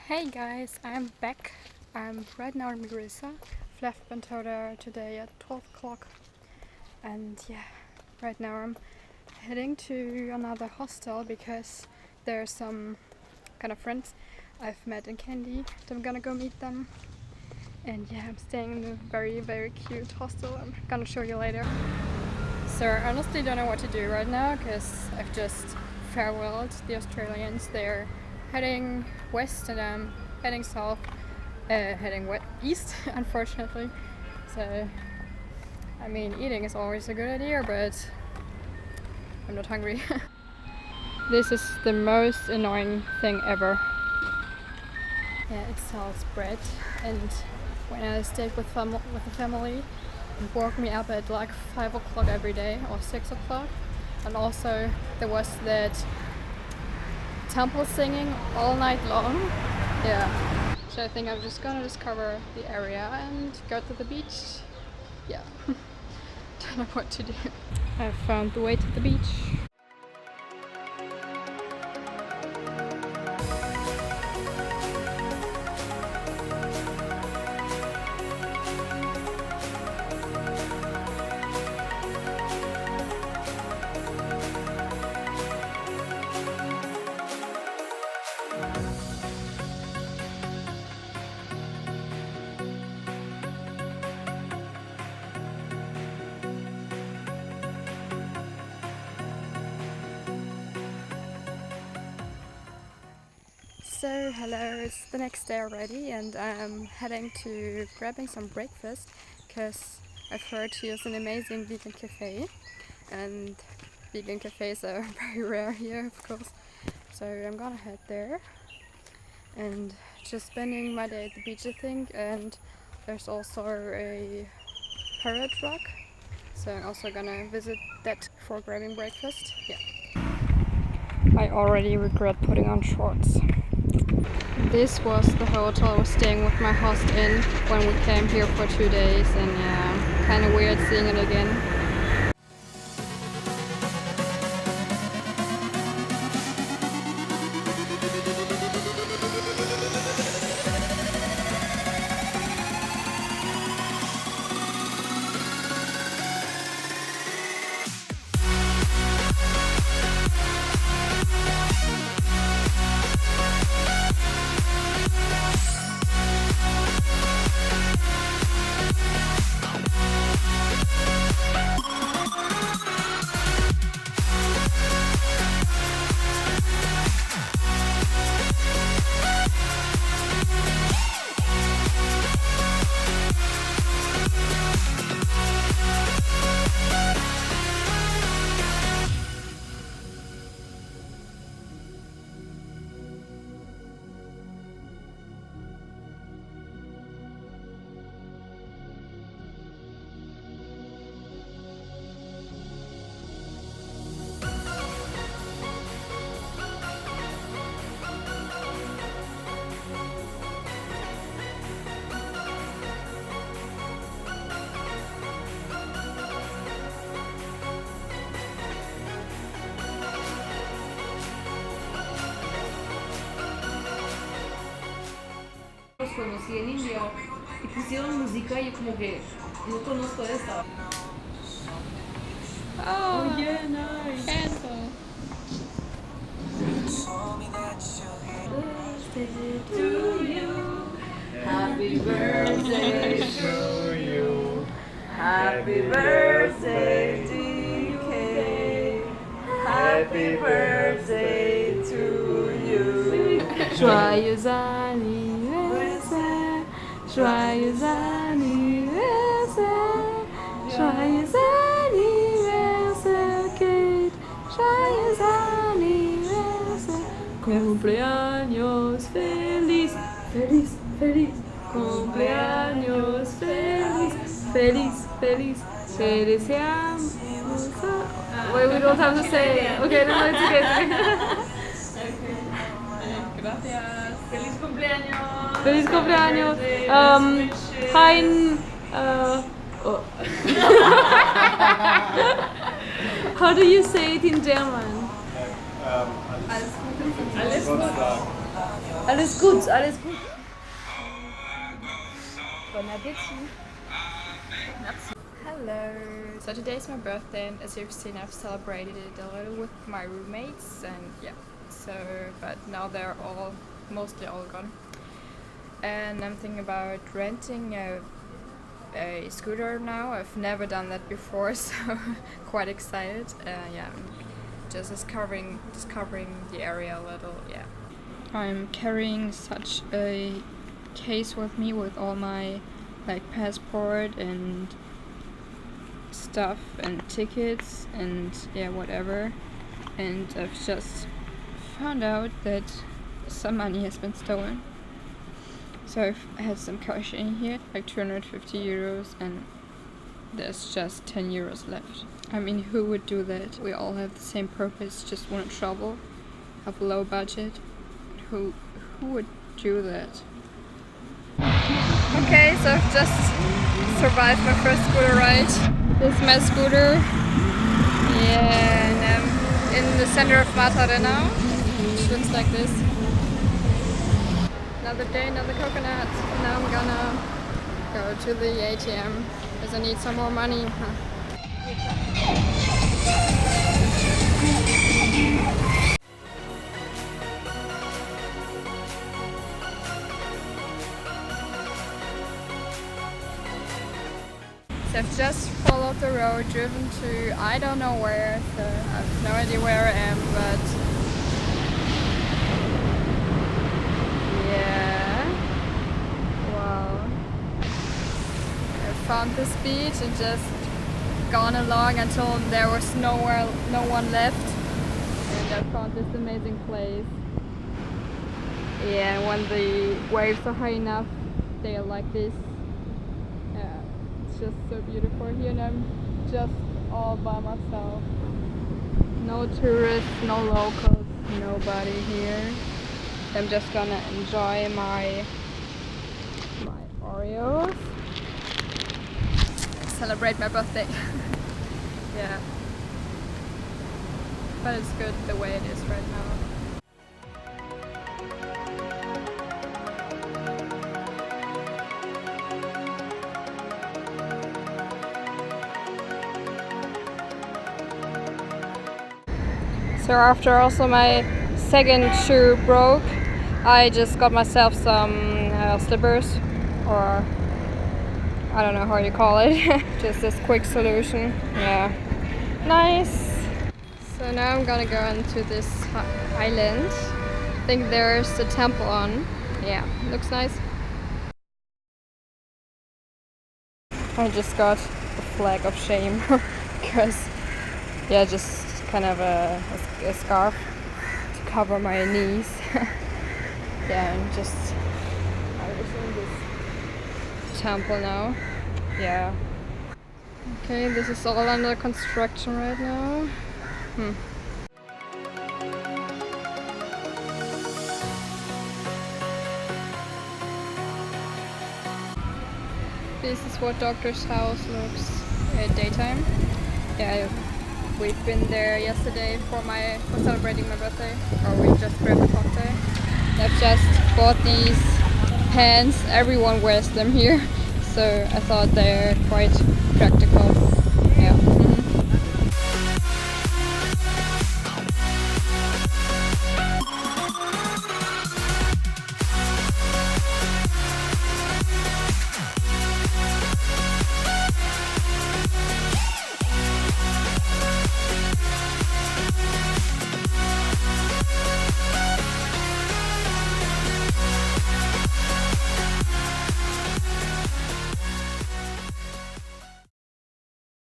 Hey guys, I'm back. I'm right now in Marisa. Left Bentoda today at 12 o'clock. And yeah, right now I'm heading to another hostel because there are some kind of friends I've met in Candy. So I'm gonna go meet them. And yeah, I'm staying in a very, very cute hostel. I'm gonna show you later. So I honestly don't know what to do right now because I've just farewelled the Australians. They're heading west and I'm heading south, heading east unfortunately. So I mean, eating is always a good idea, but I'm not hungry. This is the most annoying thing ever. Yeah, it sells bread, and when I stayed with the family, it woke me up at like 5 o'clock every day or 6 o'clock. And also there was that temple singing all night long. Yeah. So I think I'm just gonna discover the area and go to the beach. Yeah. Don't know what to do. I found the way to the beach. So hello, it's the next day already and I'm heading to grabbing some breakfast because I've heard here's an amazing vegan cafe, and vegan cafes are very rare here, of course. So I'm gonna head there and just spending my day at the beach, I think. And there's also a parrot rock, so I'm also gonna visit that before grabbing breakfast. Yeah. I already regret putting on shorts. This was the hotel I was staying with my host in when we came here for 2 days, and yeah, kind of weird seeing it again. Los conocí en India y pusieron música y yo como que no conozco esta. Oh yeah, nice. Cancel. Birthday to you, happy birthday to you, happy birthday DK, happy birthday to you. Joyeux anniversaire, joyeux anniversaire, joyeux anniversaire Kate, joyeux anniversaire, cumpleaños feliz, feliz, feliz, cumpleaños feliz, feliz, feliz, te deseamos. Wait, we don't have to say it. Okay, no, it's okay. Gracias. Feliz cumpleaños. Feliz cumpleaños. Oh. How do you say it in German? Alles Gute. Alles gut, alles gut. Bon appétit. Merci. Hello! So today is my birthday, and as you've seen, I've celebrated it a little with my roommates, and yeah, so, but now they're mostly all gone. And I'm thinking about renting a scooter now. I've never done that before, so quite excited. Yeah, I'm just discovering the area a little, yeah. I'm carrying such a case with me with all my passport and stuff and tickets and yeah, whatever. And I've just found out that some money has been stolen. So I've had some cash in here, like 250 euros, and there's just 10 euros left. I mean, who would do that? We all have the same purpose, just want to travel, have a low budget. Who would do that? Okay, so I've just survived my first scooter ride. This is my scooter. Yeah, and I'm in the center of Matare now. It looks like this. Another day, another coconut. Now I'm gonna go to the ATM because I need some more money. So I've just followed the road, driven to I don't know where, so I have no idea where I am, but yeah, wow. I found this beach and just gone along until there was no one left, and I found this amazing place. Yeah, when the waves are high enough, they are like this. Just so beautiful here, and I'm just all by myself. No tourists, no locals, nobody here. I'm just gonna enjoy my Oreos. Celebrate my birthday. Yeah. But it's good the way it is right now. So after also my second shoe broke, I just got myself some slippers, or I don't know how you call it. Just this quick solution. Yeah, nice. So now I'm gonna go into this island. I think there's a temple on. Yeah, looks nice. I just got a flag of shame because yeah, just kind of a scarf to cover my knees. Yeah, and just I was in this temple now. Yeah. Okay, this is all under construction right now. This is what Doctor's house looks at daytime. Yeah, we've been there yesterday for celebrating my birthday, or we just grabbed a cocktail. I've just bought these pants. Everyone wears them here, so I thought they're quite practical.